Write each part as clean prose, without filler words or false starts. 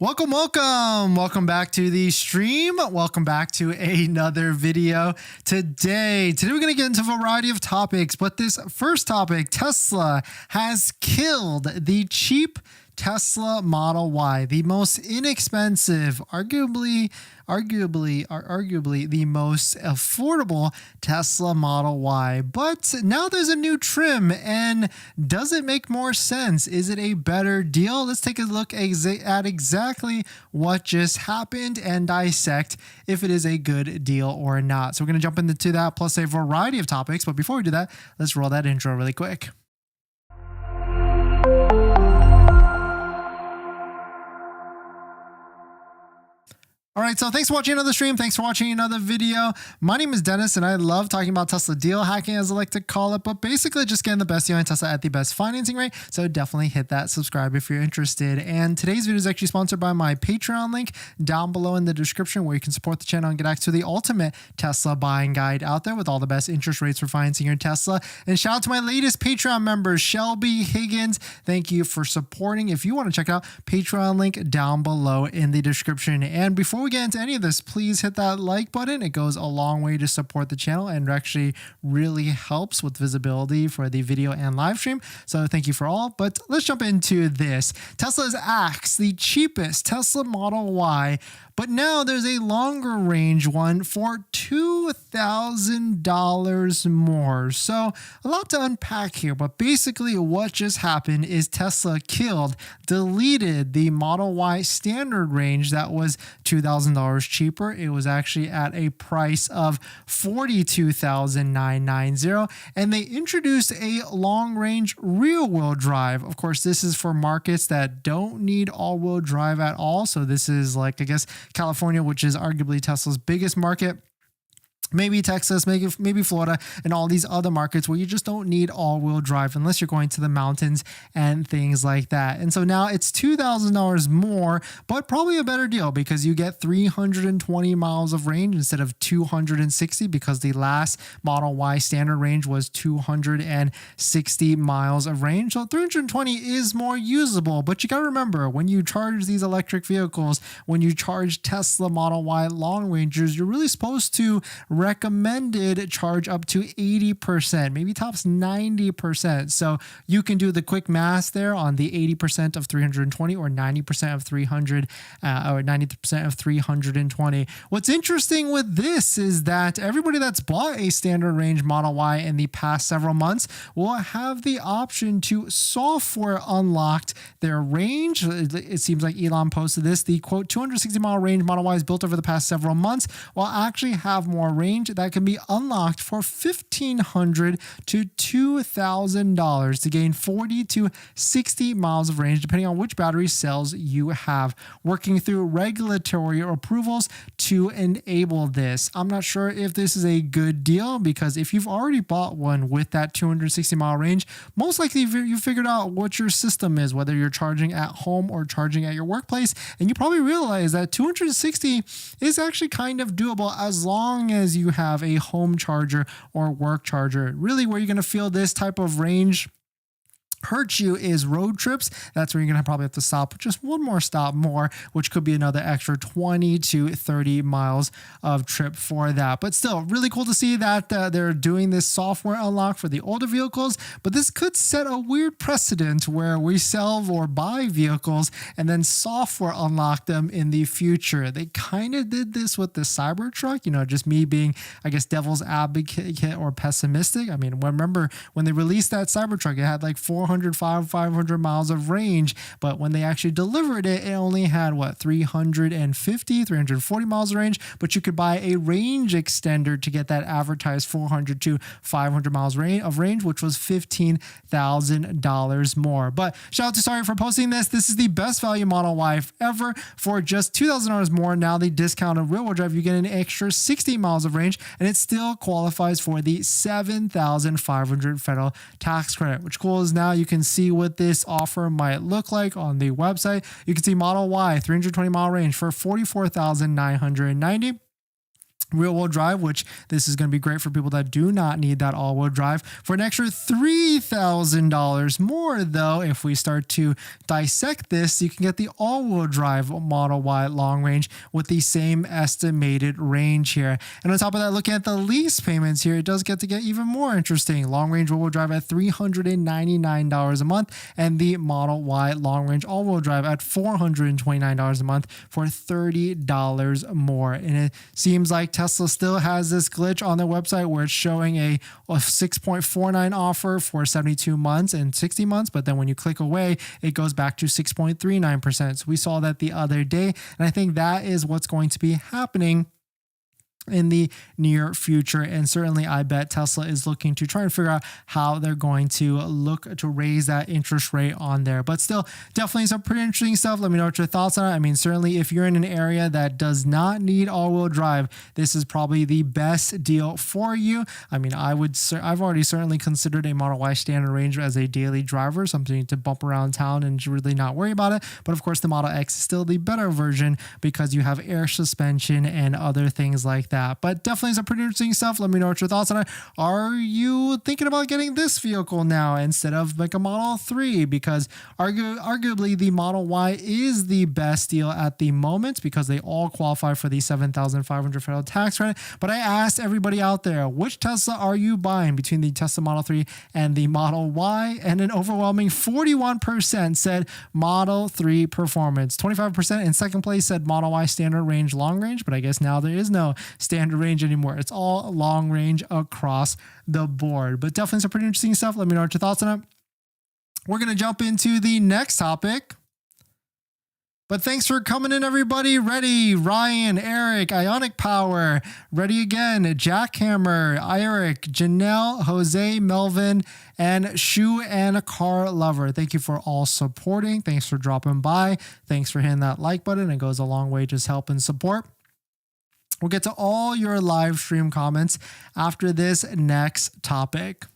Welcome back to the stream. Welcome back to another video. Today we're going to get into a variety of topics, but this first topic, Tesla has killed the cheap Tesla Model Y, the most inexpensive, arguably the most affordable Tesla Model Y. But now there's a new trim, and does it make more sense? Is it a better deal? Let's take a look at exactly what just happened and dissect if it is a good deal or not. So we're going to jump into that, plus a variety of topics. But before we do that, let's roll that intro really quick. All right, so thanks for watching another stream. Thanks for watching another video. My name is Dennis, and I love talking about Tesla deal hacking, as I like to call it, but basically just getting the best deal on Tesla at the best financing rate. So definitely hit that subscribe if you're interested. And today's video is actually sponsored by my Patreon link down below in the description, where you can support the channel and get access to the ultimate Tesla buying guide out there with all the best interest rates for financing your Tesla. And shout out to my latest Patreon members, Shelby Higgins. Thank you for supporting. If you want to check out Patreon link down below in the description. And before we get into any of this, please hit that like button. It goes a long way to support the channel and actually really helps with visibility for the video and live stream. So thank you for all. But let's jump into this. Tesla's axed the cheapest Tesla Model Y, but now there's a longer range one for $2,000 more. So a lot to unpack here, but basically what just happened is Tesla deleted the Model Y standard range that was $2,000 cheaper. It was actually at a price of $42,990, and they introduced a long-range rear-wheel drive. Of course, this is for markets that don't need all-wheel drive at all. So this is like, I guess, California, which is arguably Tesla's biggest market. Maybe Texas, maybe Florida, and all these other markets where you just don't need all-wheel drive unless you're going to the mountains and things like that. And so now it's $2,000 more, but probably a better deal because you get 320 miles of range instead of 260, because the last Model Y standard range was 260 miles of range. So 320 is more usable, but you got to remember, when you charge these electric vehicles, when you charge Tesla Model Y long rangers, you're really supposed to recommended charge up to 80%, maybe tops 90%. So you can do the quick math there on the 80% of 320 or 90% of 300 or 90% of 320. What's interesting with this is that everybody that's bought a standard range Model Y in the past several months will have the option to software unlocked their range. It seems like Elon posted this. The quote 260 mile range Model Y is built over the past several months will actually have more range that can be unlocked for $1,500 to $2,000 to gain 40 to 60 miles of range, depending on which battery cells you have. Working through regulatory approvals to enable this. I'm not sure if this is a good deal, because if you've already bought one with that 260 mile range, most likely you figured out what your system is, whether you're charging at home or charging at your workplace, and you probably realize that 260 is actually kind of doable as long as you have a home charger or work charger. Really, where you're going to feel this type of range hurt you is road trips. That's where you're going to probably have to stop just one more stop more, which could be another extra 20 to 30 miles of trip for that. But still, really cool to see that they're doing this software unlock for the older vehicles. But this could set a weird precedent where we sell or buy vehicles and then software unlock them in the future. They kind of did this with the Cybertruck, just me being, I guess, devil's advocate or pessimistic. I mean, remember when they released that Cybertruck, it had like 500 miles of range, but when they actually delivered it, it only had 340 miles of range. But you could buy a range extender to get that advertised 400 to 500 miles of range, which was $15,000 more. But shout out to Sorry for posting this. This is the best value Model Y ever for just $2,000 more. Now the discounted rear-wheel drive, you get an extra 60 miles of range, and it still qualifies for the $7,500 federal tax credit. Which cool is now you can see what this offer might look like on the website. You can see Model Y 320 mile range for $44,990. rear-wheel drive, which this is going to be great for people that do not need that all-wheel drive. For an extra $3,000 more, though, if we start to dissect this, you can get the all-wheel drive Model Y long range with the same estimated range here. And on top of that, looking at the lease payments here, it does get even more interesting. Long-range rear-wheel drive at $399 a month, and the Model Y long-range all-wheel drive at $429 a month for $30 more. And it seems like Tesla still has this glitch on their website where it's showing a 6.49 offer for 72 months and 60 months, but then when you click away, it goes back to 6.39%. So we saw that the other day, and I think that is what's going to be happening in the near future. And certainly I bet Tesla is looking to try and figure out how they're going to look to raise that interest rate on there. But still, definitely some pretty interesting stuff. Let me know what your thoughts are. I mean, certainly if you're in an area that does not need all-wheel drive, this is probably the best deal for you. I mean, I've already certainly considered a Model Y standard range as a daily driver, something to bump around town and really not worry about it. But of course, the Model X is still the better version because you have air suspension and other things like that. But definitely some pretty interesting stuff. Let me know what your thoughts on it. Are you thinking about getting this vehicle now instead of like a Model 3? Because arguably the Model Y is the best deal at the moment because they all qualify for the $7,500 federal tax credit. But I asked everybody out there, which Tesla are you buying between the Tesla Model 3 and the Model Y? And an overwhelming 41% said Model 3 Performance. 25% in second place said Model Y standard range long range, but I guess now there is no standard range anymore. It's all long range across the board. But definitely some pretty interesting stuff. Let me know what your thoughts on it. We're going to jump into the next topic. But thanks for coming in, everybody. Ready, Ryan, Eric, Ionic Power, ready again, Jackhammer, Eric, Janelle, Jose, Melvin, and Shoe and a Car Lover. Thank you for all supporting. Thanks for dropping by. Thanks for hitting that like button. It goes a long way, just help and support. We'll get to all your live stream comments after this next topic.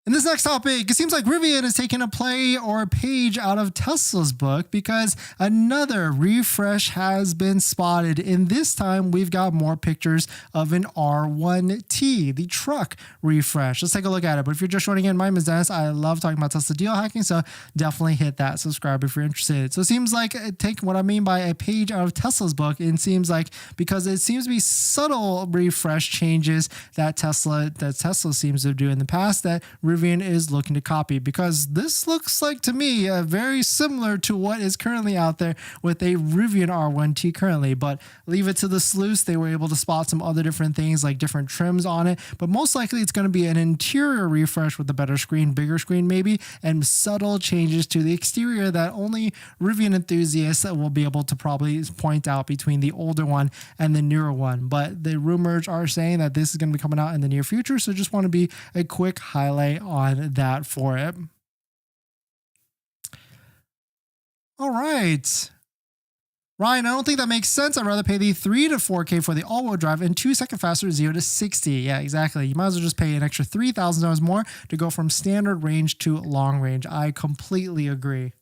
In this next topic, it seems like Rivian has taken a play or a page out of Tesla's book because another refresh has been spotted. And this time we've got more pictures of an R1T, the truck refresh. Let's take a look at it. But if you're just joining in, my name is Dennis. I love talking about Tesla deal hacking, so definitely hit that subscribe if you're interested. So it seems like take what I mean by a page out of Tesla's book. It seems like because it seems to be subtle refresh changes that Tesla seems to do in the past that Rivian is looking to copy, because this looks like to me very similar to what is currently out there with a Rivian R1T currently. But leave it to the sleuths. They were able to spot some other different things like different trims on it, but most likely it's going to be an interior refresh with a better screen, bigger screen maybe, and subtle changes to the exterior that only Rivian enthusiasts will be able to probably point out between the older one and the newer one. But the rumors are saying that this is going to be coming out in the near future, so just want to be a quick highlight on that for it. All right. Ryan, I don't think that makes sense. I'd rather pay the 3 to 4K for the all-wheel drive and 2 seconds faster 0 to 60. Yeah, exactly. You might as well just pay an extra $3,000 more to go from standard range to long range. I completely agree.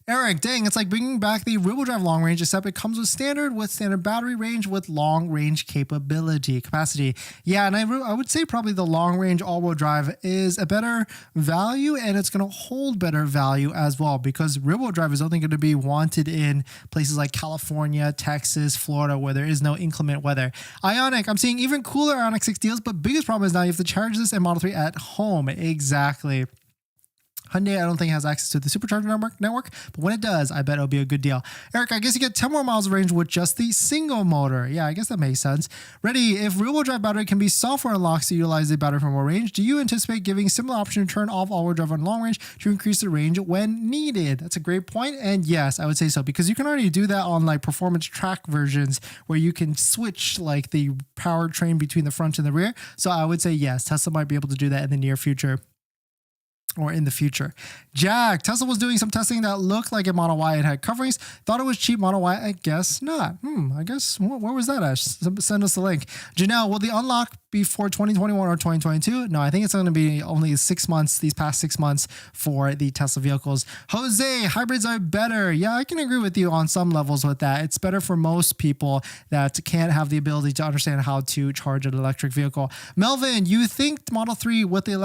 Eric, dang, it's like bringing back the rear-wheel drive long range, except it comes with standard battery range with long range capacity. Yeah, and I would say probably the long range all-wheel drive is a better value, and it's going to hold better value as well, because rear-wheel drive is only going to be wanted in places like California, Texas, Florida, where there is no inclement weather. Ionic, I'm seeing even cooler Ionic 6 deals, but biggest problem is now you have to charge this in Model 3 at home. Exactly. Hyundai, I don't think has access to the supercharger network, but when it does, I bet it'll be a good deal. Eric, I guess you get 10 more miles of range with just the single motor. Yeah, I guess that makes sense. Ready, if rear-wheel drive battery can be software unlocked to utilize the battery for more range, do you anticipate giving similar option to turn off all-wheel drive on long range to increase the range when needed? That's a great point, and yes, I would say so, because you can already do that on like performance track versions where you can switch like the powertrain between the front and the rear. So I would say yes, Tesla might be able to do that in the near future. Or in the future. Jack, Tesla was doing some testing that looked like a Model Y. It had coverings. Thought it was cheap Model Y. I guess not. I guess, where was that at? Send us the link. Janelle, will the unlock before 2021 or 2022? No, I think it's going to be only 6 months, these past 6 months for the Tesla vehicles. Jose, hybrids are better. Yeah, I can agree with you on some levels with that. It's better for most people that can't have the ability to understand how to charge an electric vehicle. Melvin, you think Model 3 with the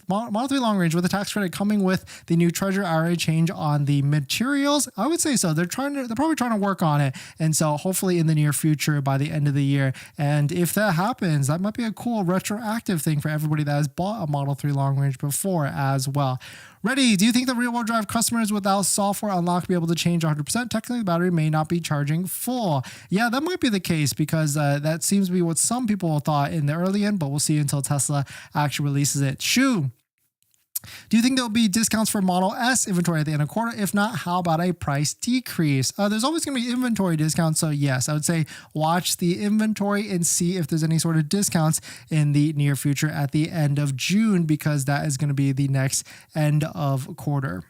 Model 3 long range with the tax credit coming with the new Treasury IRA change on the materials? I would say so. They're probably trying to work on it. And so hopefully in the near future by the end of the year. And if that happens, that might be a cool retroactive thing for everybody that has bought a Model 3 long range before as well. Ready, do you think the rear-wheel drive customers without software unlock be able to change 100%? Technically, the battery may not be charging full. Yeah, that might be the case because that seems to be what some people thought in the early end, but we'll see until Tesla actually releases it. Shu, do you think there'll be discounts for Model S inventory at the end of the quarter? If not, how about a price decrease? There's always going to be inventory discounts. So yes, I would say watch the inventory and see if there's any sort of discounts in the near future at the end of June, because that is going to be the next end of quarter.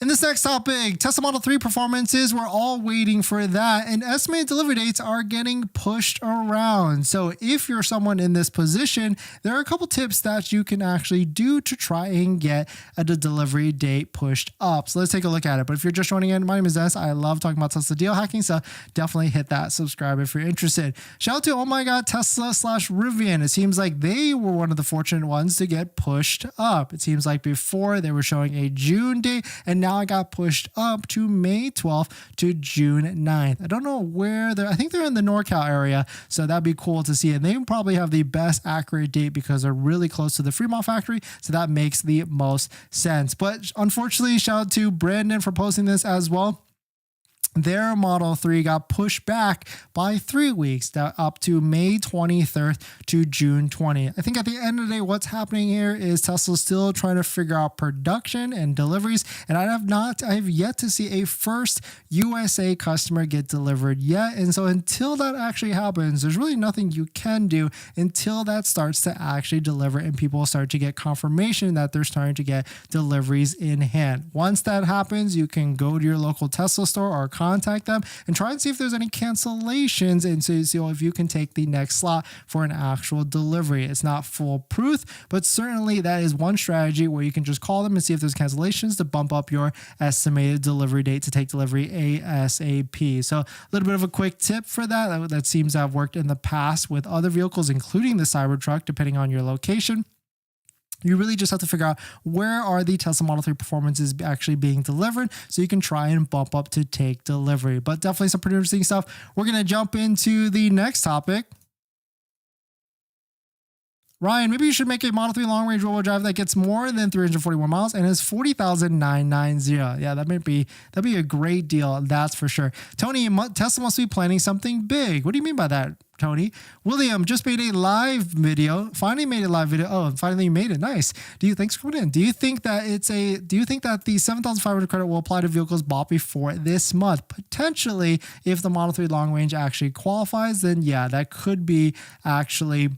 In this next topic, Tesla Model 3 performances, we're all waiting for that, and estimated delivery dates are getting pushed around. So if you're someone in this position, there are a couple tips that you can actually do to try and get the delivery date pushed up. So let's take a look at it. But if you're just joining in, my name is Dennis. I love talking about Tesla deal hacking, so definitely hit that subscribe if you're interested. Shout out to, oh my God, Tesla/Rivian. It seems like they were one of the fortunate ones to get pushed up. It seems like before they were showing a June date, and now it got pushed up to May 12th to June 9th. I don't know where I think they're in the NorCal area, so that'd be cool to see. And they probably have the best accurate date because they're really close to the Fremont factory, so that makes the most sense. But unfortunately, shout out to Brandon for posting this as well. Their Model 3 got pushed back by 3 weeks, up to May 23rd to June 20th. I think at the end of the day, what's happening here is Tesla's still trying to figure out production and deliveries, and I have yet to see a first USA customer get delivered yet. And so until that actually happens, there's really nothing you can do until that starts to actually deliver and people start to get confirmation that they're starting to get deliveries in hand. Once that happens, you can go to your local Tesla store or contact them and try and see if there's any cancellations, and so you see if you can take the next slot for an actual delivery. It's not foolproof, but certainly that is one strategy where you can just call them and see if there's cancellations to bump up your estimated delivery date to take delivery ASAP. So a little bit of a quick tip for that seems to have worked in the past with other vehicles, including the Cybertruck, depending on your location. You really just have to figure out where are the Tesla Model 3 performances actually being delivered so you can try and bump up to take delivery. But definitely some pretty interesting stuff. We're going to jump into the next topic. Ryan, maybe you should make a Model 3 long-range rear-wheel drive that gets more than 341 miles and is 40,990. Yeah, that'd be a great deal, that's for sure. Tony, Tesla must be planning something big. What do you mean by that, Tony? William just made a live video. Finally made a live video. Oh, finally you made it. Nice. Thanks for coming in. Do you think that the 7,500 credit will apply to vehicles bought before this month? Potentially, if the Model 3 long range actually qualifies, then yeah, that could be actually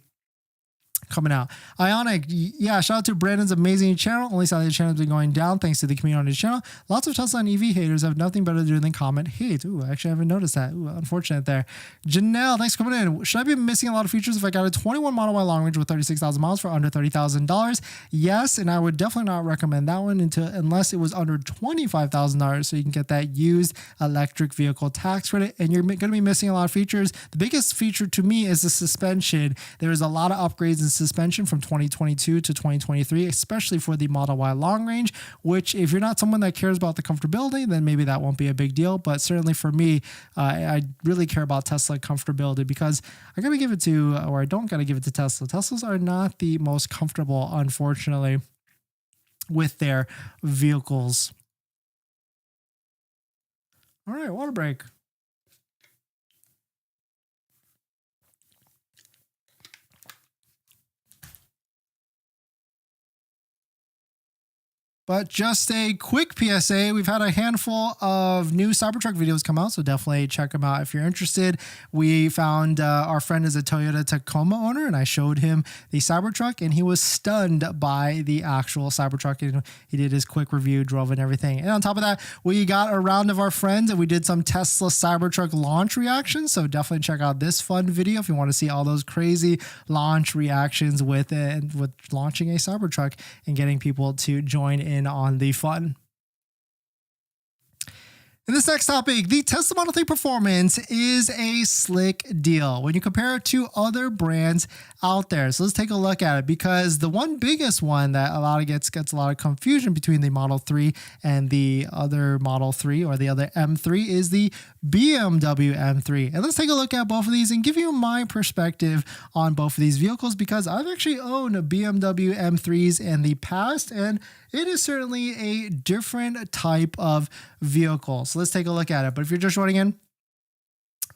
coming out. Ionic, yeah, shout out to Brandon's amazing channel. Only sadly the channel has been going down thanks to the community on his channel. Lots of Tesla and EV haters have nothing better to do than comment hate. Ooh, actually I haven't noticed that. Ooh, unfortunate there. Janelle, thanks for coming in. Should I be missing a lot of features if I got a 21 Model Y long range with 36,000 miles for under $30,000? Yes, and I would definitely not recommend that one unless it was under $25,000, so you can get that used electric vehicle tax credit, and you're going to be missing a lot of features. The biggest feature to me is the suspension. There is a lot of upgrades in suspension from 2022 to 2023, especially for the Model Y long range, which if you're not someone that cares about the comfortability, then maybe that won't be a big deal. But certainly for me, I really care about Tesla comfortability because I gotta give it to, or I don't gotta give it to Tesla. Teslas are not the most comfortable, unfortunately, with their vehicles. All right, water break. But just a quick PSA, we've had a handful of new Cybertruck videos come out, so definitely check them out if you're interested. We found our friend is a Toyota Tacoma owner, and I showed him the Cybertruck, and he was stunned by the actual Cybertruck. And he did his quick review, drove and everything. And on top of that, we got a round of our friends, and we did some Tesla Cybertruck launch reactions, so definitely check out this fun video if you want to see all those crazy launch reactions with launching a Cybertruck and getting people to join in on the fun. In this next topic, the Tesla Model 3 Performance is a slick deal when you compare it to other brands out there. So let's take a look at it, because the one biggest one that gets a lot of confusion between the Model 3 and the other Model 3 or the other M3 is the BMW M3. And let's take a look at both of these and give you my perspective on both of these vehicles, because I've actually owned BMW M3s in the past, and it is certainly a different type of vehicle. So let's take a look at it. But if you're just joining in,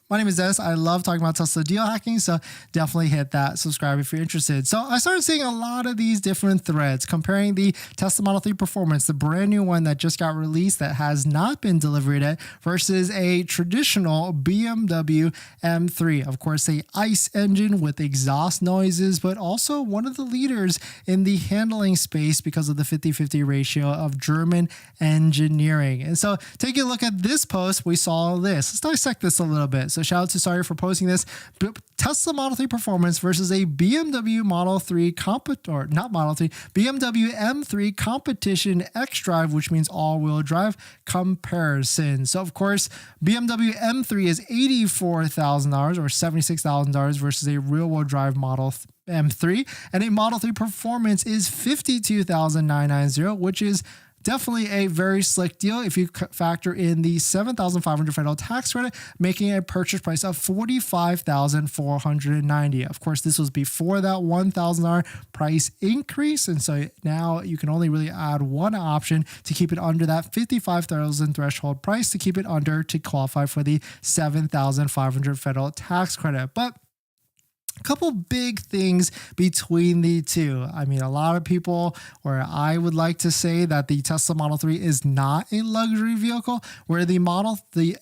my name is Dennis. I love talking about Tesla deal hacking, so definitely hit that subscribe if you're interested. So I started seeing a lot of these different threads comparing the Tesla Model 3 Performance, the brand new one that just got released that has not been delivered yet, versus a traditional BMW M3. Of course, a ICE engine with exhaust noises, but also one of the leaders in the handling space because of the 50-50 ratio of German engineering. And so taking a look at this post, we saw this. Let's dissect this a little bit. So shout out to Sawyer for posting this. Tesla Model 3 Performance versus a BMW Model 3 BMW M3 Competition X-Drive, which means all-wheel drive comparison. So of course, BMW M3 is $84,000 or $76,000 versus a real-wheel drive Model M3, and a Model 3 Performance is $52,990, which is definitely a very slick deal if you factor in the $7,500 federal tax credit, making a purchase price of $45,490. Of course, this was before that $1,000 price increase, and so now you can only really add one option to keep it under that $55,000 threshold price to keep it under to qualify for the $7,500 federal tax credit. But a couple big things between the two. I mean, a lot of people, or I would like to say that the Tesla Model 3 is not a luxury vehicle, where the BMW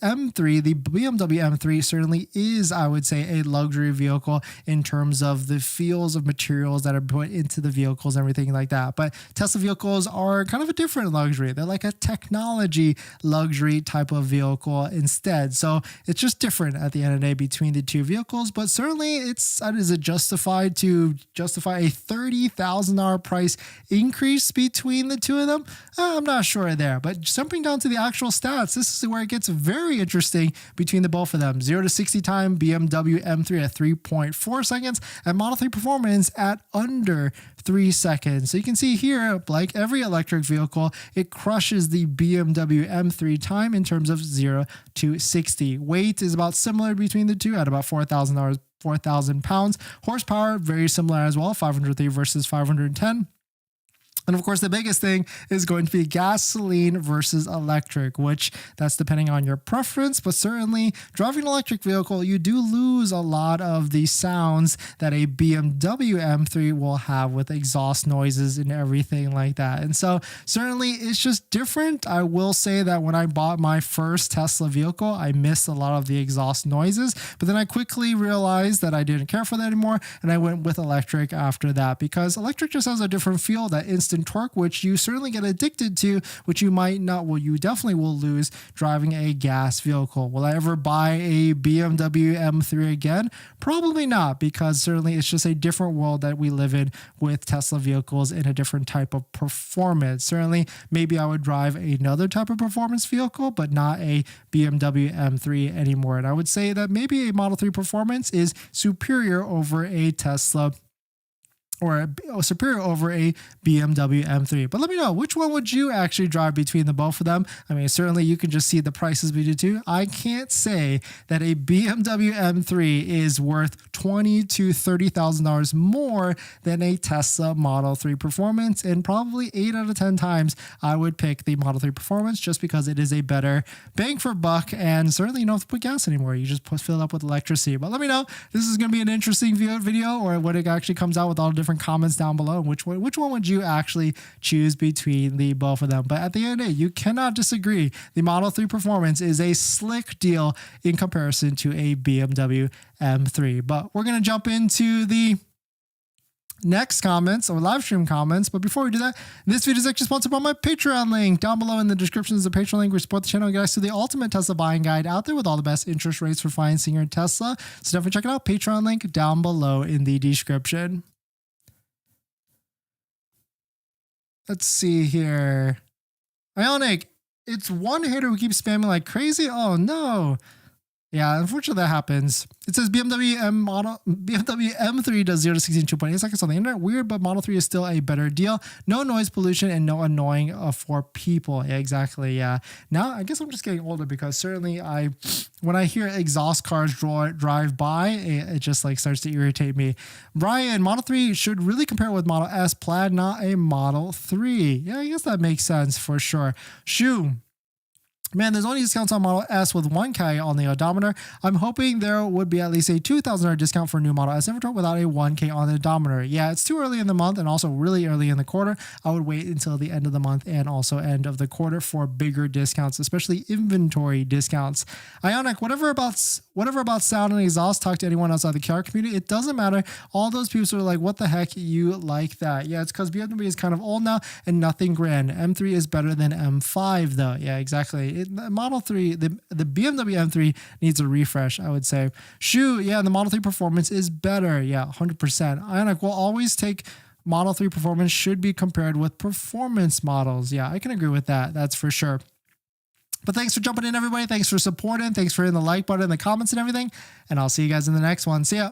M3 certainly is, I would say, a luxury vehicle in terms of the feels of materials that are put into the vehicles and everything like that. But Tesla vehicles are kind of a different luxury. They're like a technology luxury type of vehicle instead. So it's just different at the end of the day between the two vehicles, but certainly is it justified to justify a $30,000 price increase between the two of them? I'm not sure there, but jumping down to the actual stats, this is where it gets very interesting between the both of them. 0 to 60 time, BMW M3 at 3.4 seconds, and Model 3 Performance at under 3 seconds. So you can see here, like every electric vehicle, it crushes the BMW M3 time in terms of 0 to 60. Weight is about similar between the two at about 4,000 pounds. Horsepower, very similar as well, 503 versus 510. And of course, the biggest thing is going to be gasoline versus electric, which that's depending on your preference, but certainly driving an electric vehicle, you do lose a lot of the sounds that a BMW M3 will have with exhaust noises and everything like that. And so certainly it's just different. I will say that when I bought my first Tesla vehicle, I missed a lot of the exhaust noises, but then I quickly realized that I didn't care for that anymore, and I went with electric after that, because electric just has a different feel, that instant torque, which you certainly get addicted to, which you might not, well, you definitely will lose driving a gas vehicle. Will I ever buy a BMW M3 again? Probably not, because certainly it's just a different world that we live in with Tesla vehicles in a different type of performance. Certainly, maybe I would drive another type of performance vehicle, but not a BMW M3 anymore. And I would say that maybe a Model 3 Performance is superior over a Tesla, or superior over a BMW M3. But let me know, which one would you actually drive between the both of them? I mean, certainly you can just see the prices between the two. I can't say that a BMW M3 is worth $20,000 to $30,000 more than a Tesla Model 3 Performance, and probably 8 out of 10 times I would pick the Model 3 Performance just because it is a better bang for buck, and certainly you don't have to put gas anymore. You just fill it up with electricity. But let me know, this is going to be an interesting video, or when it actually comes out with all the different different comments down below. Which one would you actually choose between the both of them? But at the end of the day, you cannot disagree. The Model 3 performance is a slick deal in comparison to a BMW M3. But we're going to jump into the next comments or live stream comments. But before we do that, this video is actually sponsored by my Patreon link. Down below in the description is the Patreon link where you support the channel and guys to the ultimate Tesla buying guide out there with all the best interest rates for financing your Tesla. So definitely check it out. Patreon link down below in the description. Let's see here. Ionic, it's one hater who keeps spamming like crazy. Oh no. Yeah, unfortunately that happens. It says BMW M3 does 0 to 60 in 2.8 seconds on the internet. Weird, but Model 3 is still a better deal. No noise pollution and no annoying for people. Yeah, exactly. Yeah. Now I guess I'm just getting older because certainly when I hear exhaust cars drive by, it just like starts to irritate me. Brian, Model 3 should really compare with Model S Plaid, not a Model 3. Yeah, I guess that makes sense for sure. Shu. Man, there's only discounts on Model S with 1K on the odometer. I'm hoping there would be at least a $2,000 discount for new Model S inventory without a 1K on the odometer. Yeah, it's too early in the month and also really early in the quarter. I would wait until the end of the month and also end of the quarter for bigger discounts, especially inventory discounts. Ionic, whatever about sound and exhaust, talk to anyone outside the car community. It doesn't matter. All those people are like, what the heck, you like that? Yeah, it's because BMW is kind of old now and nothing grand. M3 is better than M5 though. Yeah, exactly. Model 3, the BMW M3 needs a refresh, I would say. Shu, yeah, the Model 3 performance is better. Yeah, 100%. Ionic will always take Model 3 performance should be compared with performance models. Yeah, I can agree with that. That's for sure. But thanks for jumping in, everybody. Thanks for supporting. Thanks for hitting the like button, the comments and everything. And I'll see you guys in the next one. See ya.